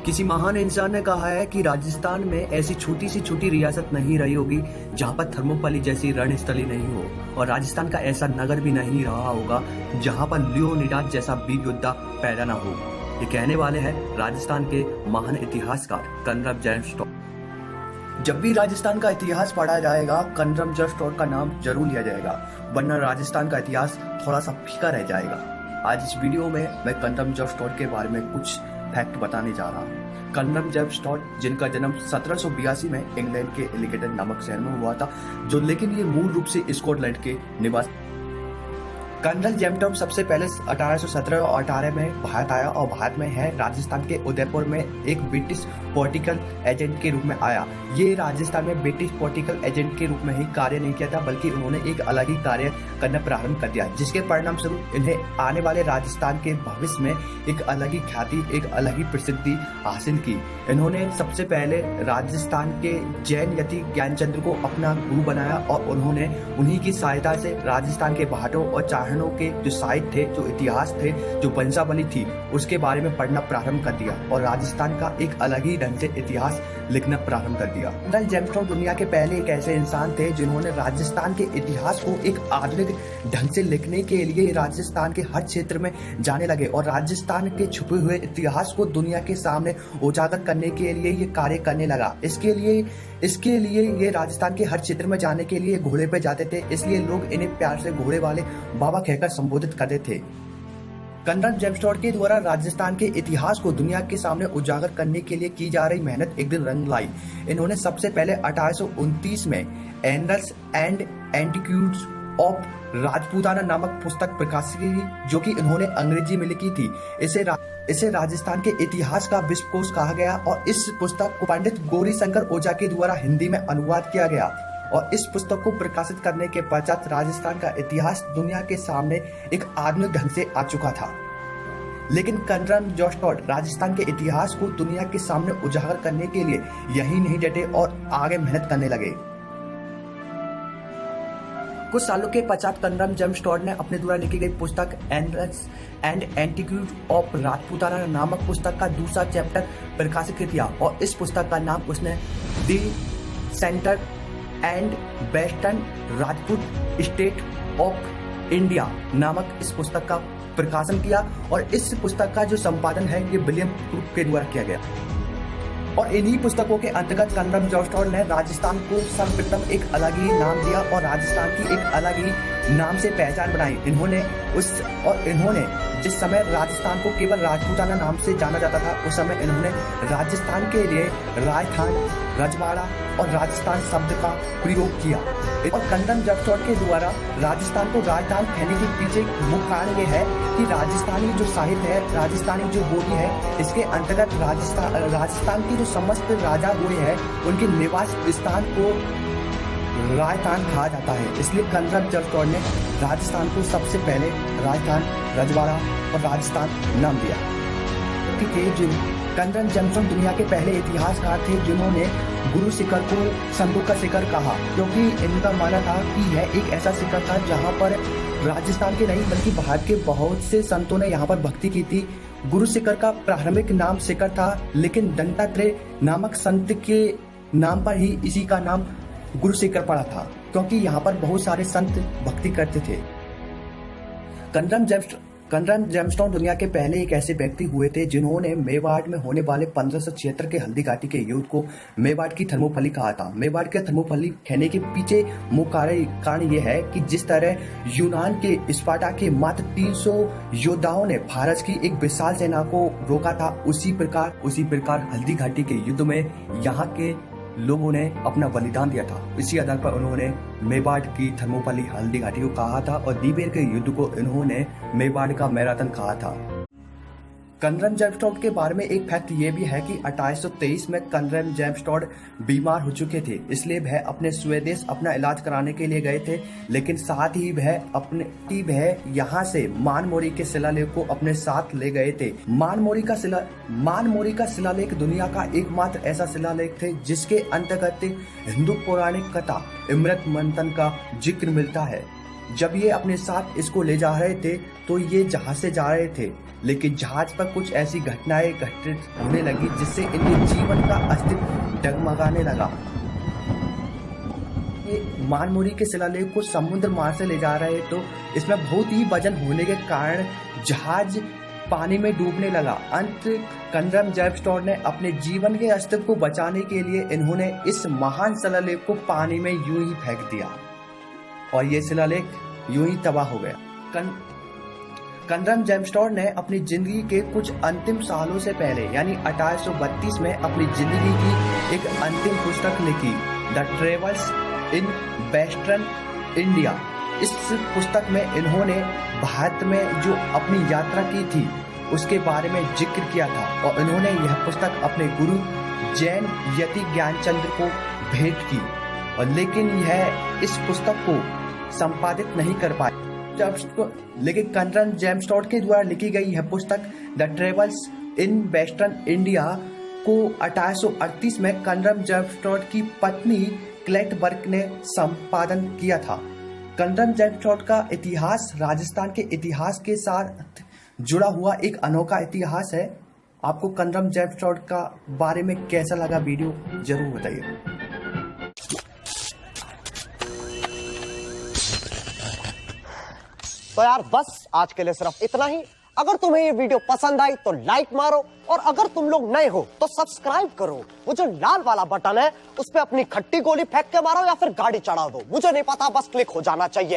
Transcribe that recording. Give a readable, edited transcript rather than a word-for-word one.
किसी महान इंसान ने कहा है कि राजस्थान में ऐसी छोटी सी छोटी रियासत नहीं रही होगी जहां पर थर्मोपल्ली जैसी रणस्थली नहीं हो, और राजस्थान का ऐसा नगर भी नहीं रहा होगा जहां पर लियोनिडास जैसा वीर योद्धा पैदा न हो। ये कहने वाले हैं राजस्थान के महान इतिहासकार कनरम जैमस्टॉड। जब भी राजस्थान का इतिहास पढ़ा जाएगा कनरम जैमस्टॉड का नाम जरूर लिया जाएगा, वरना राजस्थान का इतिहास थोड़ा सा फीका रह जाएगा। आज इस वीडियो में मैं कनरम जैमस्टॉड के बारे में कुछ फैक्ट बताने जा रहा हूँ। कनरम जैमस्टॉड, जिनका जन्म 1782 में इंग्लैंड के एलिगेटर नामक शहर में हुआ था, जो लेकिन ये मूल रूप से स्कॉटलैंड के निवासी। कर्नल जैमस्टॉड सबसे पहले 1817 और 18 में भारत आया और भारत में है राजस्थान के उदयपुर में एक ब्रिटिश पॉलिटिकल एजेंट के रूप में आया। ये राजस्थान में ब्रिटिश पॉलिटिकल एजेंट के रूप में ही कार्य नहीं किया था, बल्कि उन्होंने एक अलग ही कार्य करना प्रारंभ कर दिया, जिसके परिणाम स्वरूप इन्हें आने वाले राजस्थान के भविष्य में एक अलग ही ख्याति, एक अलग ही प्रसिद्धि हासिल की। इन्होंने सबसे पहले राजस्थान के जैन यति ज्ञानचंद्र को अपना गुरु बनाया और उन्होंने उन्हीं की सहायता से राजस्थान के भाटों और चारणों के जो साहित्य थे, जो इतिहास थे, जो वंशावली थी, उसके बारे में पढ़ना प्रारंभ कर दिया और राजस्थान का एक अलग ही ढंग से इतिहास लिखना प्रारंभ कर दिया। कर्नल जैमस्टॉड दुनिया के पहले एक ऐसे इंसान थे जिन्होंने राजस्थान के इतिहास को एक आधुनिक ढंग से लिखने के लिए राजस्थान के हर क्षेत्र में जाने लगे और राजस्थान के छुपे हुए इतिहास को दुनिया के सामने उजागर करने के लिए ये कार्य करने लगा। इसके लिए ये राजस्थान के हर क्षेत्र में जाने के लिए घोड़े पे जाते थे, इसलिए लोग इन्हें प्यार से घोड़े वाले बाबा कहकर संबोधित करते थे। कर्नल जैमस्टॉड के द्वारा राजस्थान के इतिहास को दुनिया के सामने उजागर करने के लिए की जा रही मेहनत एक दिन रंग लाई। इन्होंने सबसे पहले 1829 में एनल्स एंड एंटिक्यूट्स ऑफ राजपूताना नामक पुस्तक प्रकाशित की, जो कि इन्होंने अंग्रेजी में लिखी थी। इसे राजस्थान के इतिहास का विश्वकोश कहा गया और इस पुस्तक को पंडित गौरी शंकर ओझा के द्वारा हिंदी में अनुवाद किया गया। और इस पुस्तक को प्रकाशित करने के पश्चात राजस्थान का इतिहास दुनिया के सामने एक आधुनिक ढंग से आ चुका था। लेकिन कनरम जैमस्टॉड राजस्थान के इतिहास को दुनिया के सामने उजागर करने के लिए यही नहीं डटे और आगे मेहनत करने लगे। कुछ सालों के पश्चात कनरम जैमस्टॉड ने अपने द्वारा लिखी गई पुस्तक एनल्स एंड एंटिक्यूट ऑफ राजपूताना नामक पुस्तक का दूसरा चैप्टर प्रकाशित किया और इस पुस्तक का नाम उसने the centre and western Rajput state of India नामक इस पुस्तक का प्रकाशन किया और इस पुस्तक का जो संपादन है ये विलियम क्रूक के द्वारा किया गया। और इन्हीं पुस्तकों के अंतर्गत कनरम जैमस्टॉड ने राजस्थान को सर्वप्रथम एक अलग ही नाम दिया और राजस्थान की एक अलग ही नाम से पहचान बनाई। इन्होंने जिस समय राजस्थान को केवल राजपूताना नाम से जाना जाता था, उस समय इन्होंने राजस्थान के लिए राजस्थान, रजवाड़ा और राजस्थान शब्द का प्रयोग किया। और कनरम जैमस्टॉड के द्वारा राजस्थान को राजस्थान कहने के पीछे मुख्य कारण ये है कि राजस्थानी जो साहित्य है, राजस्थानी जो बोली है, इसके अंतर्गत राजस्थान के जो समस्त राजा हुए हैं उनके निवास स्थान को राजस्थान कहा जाता है। इसलिए कनरम जैमस्टॉड ने राजस्थान को सबसे पहले राजस्थान, रजवाड़ा और राजस्थान नाम दिया। कनरम जैमस्टॉड दुनिया के पहले इतिहासकार थे जिन्होंने गुरु शिखर को संतों का शिखर कहा, क्योंकि इनका मानना था कि यह एक ऐसा शिखर था जहां पर राजस्थान के नहीं बल्कि भारत के बहुत से संतों ने यहाँ पर भक्ति की थी। गुरु शिखर का प्रारंभिक नाम शिखर था, लेकिन दत्तात्रेय नामक संत के नाम पर ही इसी का नाम गुरु शिखर पड़ा था, क्योंकि यहाँ पर बहुत सारे संत भक्ति करते थे। कनरम जैमस्टॉड दुनिया के पहले एक ऐसे व्यक्ति हुए थे जिन्होंने मेवाड़ में होने वाले 1576 के हल्दी घाटी के युद्ध को मेवाड़ की थर्मोपल्ली कहा था। मेवाड़ के थर्मोपल्ली कहने के पीछे मुख्य कारण यह है कि जिस तरह यूनान के स्पार्टा के मात्र 300 योद्धाओं ने भारत की एक विशाल सेना को रोका था, उसी प्रकार हल्दी घाटी के युद्ध में यहाँ के लोगों ने अपना बलिदान दिया था। इसी आधार पर उन्होंने मेवाड़ की थर्मोपल्ली हल्दी घाटी को कहा था और दीपेर के युद्ध को इन्होंने मेवाड़ का मैराथन कहा था। कनरम जैमस्टॉड के बारे में एक फैक्ट ये भी है कि 1823 में कनरम जैमस्टॉड बीमार हो चुके थे, इसलिए वह अपने स्वदेश अपना इलाज कराने के लिए गए थे, लेकिन साथ ही वह यहाँ से मानमोरी के शिलालेख को अपने साथ ले गए थे। मानमोरी का शिलालेख दुनिया का एकमात्र ऐसा शिलालेख थे जिसके अंतर्गत हिंदू पौराणिक कथा इमृत मंथन का जिक्र मिलता है। जब ये अपने साथ इसको ले जा रहे थे तो ये जहाज से जा रहे थे, लेकिन जहाज पर कुछ ऐसी घटनाएं घटित होने लगी जिससे इनके जीवन का अस्तित्व डगमगाने लगा। ये मानमुरी के शिलालेख को समुद्र मार्ग से ले जा रहे तो इसमें बहुत ही वजन होने के कारण जहाज पानी में डूबने लगा। अंत कनरम जैपस्टोर ने अपने जीवन के अस्तित्व को बचाने के लिए इन्होंने इस महान शिलालेख को पानी में यूं ही फेंक दिया और ये शिलालेख यूं ही तबाह हो गया। कनरम जैपस्टोर ने अपनी जिंदगी के कुछ अंतिम सालों से पहले यानी 1832 में अपनी जिंदगी की एक अंतिम पुस्तक लिखी, the travels in western India. इस पुस्तक में इन्होंने भारत में जो अपनी यात्रा की थी उसके बारे में जिक्र किया था और इन्होंने यह पुस्तक अपने गुरु जैन यति ज्ञानचंद्र को भेंट की, और लेकिन यह इस पुस्तक को संपादित नहीं कर पाए। लेकिन कनरम जैपस्टोर के द्वारा लिखी गई यह पुस्तक the travels in western India को 1838 में कनरम जैपस्टोर की पत्नी क्लेटबर्ग ने संपादन किया था। कनरम जैपस्टोर का इतिहास राजस्थान के इतिहास के साथ जुड़ा हुआ एक अनोखा इतिहास है। आपको कनरम जैपस्टोर का बारे में कैसा लगा वीडियो जरूर बताइए। तो यार बस आज के लिए सिर्फ इतना ही। अगर तुम्हें ये वीडियो पसंद आई तो लाइक मारो, और अगर तुम लोग नए हो तो सब्सक्राइब करो। वो जो लाल वाला बटन है उस पे अपनी खट्टी गोली फेंक के मारो या फिर गाड़ी चढ़ा दो, मुझे नहीं पता, बस क्लिक हो जाना चाहिए।